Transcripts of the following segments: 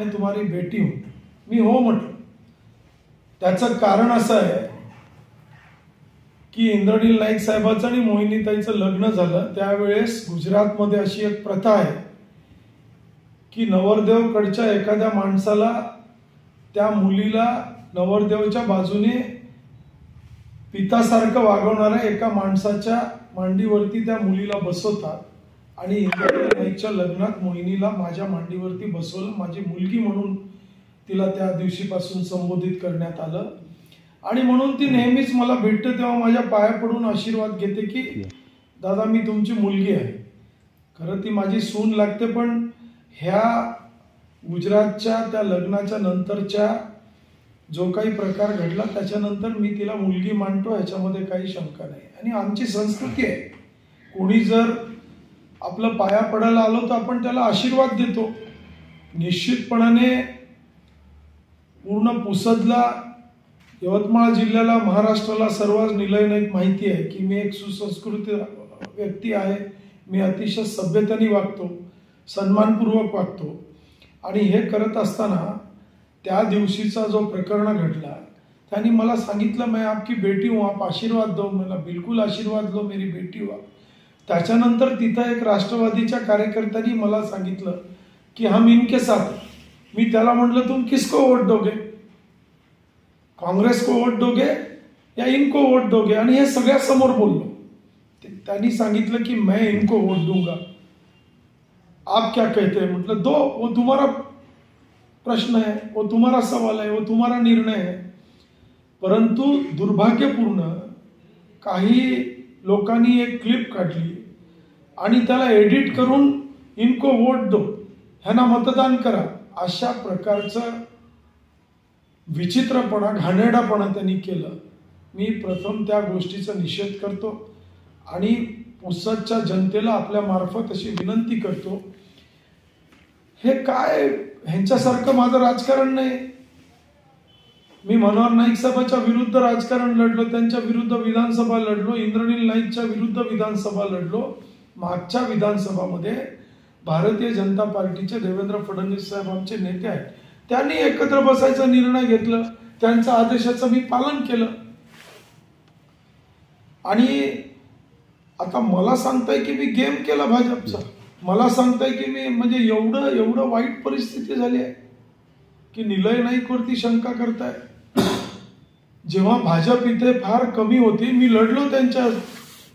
मैं तुम्हारी बेटी हूं. मी हो म्हटलं. त्याचं कारण असं आहे की इंद्रनील नाईक साहेबांचं आणि मोहिनीताईचं लग्न झालं त्यावेळेस गुजरातमध्ये अशी एक प्रथा आहे की नवरदेवकडच्या एखाद्या माणसाला त्या मुलीला नवरदेवच्या बाजूने पितासारखं वागवणाऱ्या एका माणसाच्या मांडीवरती त्या मुलीला बसवतात आणि इंद्रनील नाईकच्या लग्नात मोहिनीला माझ्या मांडीवरती बसवलं. माझी मुलगी म्हणून तिला त्या दिवशीपासून संबोधित करण्यात आलं आणि म्हणून ती नेहमीच मला भेटते तेव्हा माझ्या पाया पडून आशीर्वाद घेते की दादा मी तुमची मुलगी आहे. खरं ती माझी सून लागते पण ह्या गुजरातच्या त्या लग्नाच्या नंतरच्या जो काही प्रकार घडला त्याच्यानंतर मी तिला मुलगी मानतो, ह्याच्यामध्ये काही शंका नाही. आणि आमची संस्कृती आहे कोणी जर आपलं पाया पडायला आलो तर आपण त्याला आशीर्वाद देतो. निश्चितपणाने पूर्ण पुसदला, यवतमाळ जिल्ह्याला, महाराष्ट्राला सर्वच निलय नाईक माहिती आहे की मी एक सुसंस्कृत व्यक्ती आहे. मी अतिशय सभ्यतेने वागतो, सन्मानपूर्वक वागतो. आणि हे करत असताना त्या दिवशीचा जो प्रकरण घडला त्यांनी मला सांगितलं मैं आपकी बेटी हूँ, आप आशीर्वाद दो. मला बिलकुल आशीर्वाद दो, मेरी बेटी हुआ. त्याच्यानंतर तिथं एक राष्ट्रवादीच्या कार्यकर्त्यांनी मला सांगितलं की हम इनके साथ. मी त्याला म्हटलं तुम किसको वोट दोगे, काँग्रेस को वोट दोगे या इनको वोट दोगे. आणि हे सगळ्या समोर बोललो. त्यांनी सांगितलं की मैं इनको वोट दूंगा. आप क्या कहते हैं. म्हटलं दो, वो तुम्हारा प्रश्न है, वो तुम्हारा सवाल है, वो तुम्हारा निर्णय है. परंतु दुर्भाग्यपूर्ण काही लोकांनी एक क्लिप काढली आणि त्याला एडिट करून इनको वोट दो, ह्यांना मतदान करा, अशा प्रकारचं विचित्रपणा, घाणेरडापणा त्यांनी केलं. मी प्रथम त्या गोष्टीचा निषेध करतो आणि पुसदच्या जनतेला आपल्या मार्फत अशी विनंती करतो, हे काय ह्यांच्यासारखं माझं राजकारण नाही. मी मनोहर नाईक साहेबांच्या विरुद्ध राजकारण लढलो, त्यांच्या विरुद्ध विधानसभा लढलो, इंद्रनील नाईकच्या विरुद्ध विधानसभा लढलो. मागच्या विधानसभामध्ये भारतीय जनता पार्टीचे देवेंद्र फडणवीस साहेब आमचे नेते आहेत, त्यांनी एकत्र बसायचा निर्णय घेतला, त्यांच्या आदेशाचं मी पालन केलं. आणि आता मला सांगताय की मी गेम केला भाजपचा, मला सांगताय की मी म्हणजे एवढं वाईट परिस्थिती झाली आहे की निलय नाईकवरती शंका करताय. जेव्हा भाजप इथे फार कमी होती मी लढलो त्यांच्या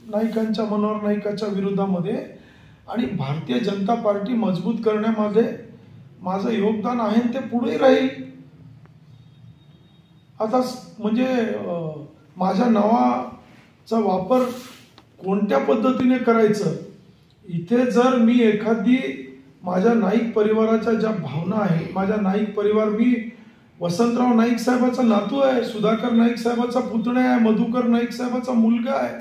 नाईकांच्या, मनोहर नाईकाच्या विरोधामध्ये आणि भारतीय जनता पार्टी मजबूत करण्यामध्ये माझं योगदान आहे ते पुढे राहील. आता म्हणजे माझ्या नावाचा वापर कोणत्या पद्धतीने करायचं, इथे जर मी एखादी माझ्या नाईक परिवाराच्या ज्या भावना आहेत, माझा नाईक परिवार, मी वसंतराव नाईक साहेबाचा नातू आहे, सुधाकर नाईक साहेबाचा पुतण्या आहे, मधुकर नाईक साहेबाचा मुलगा आहे.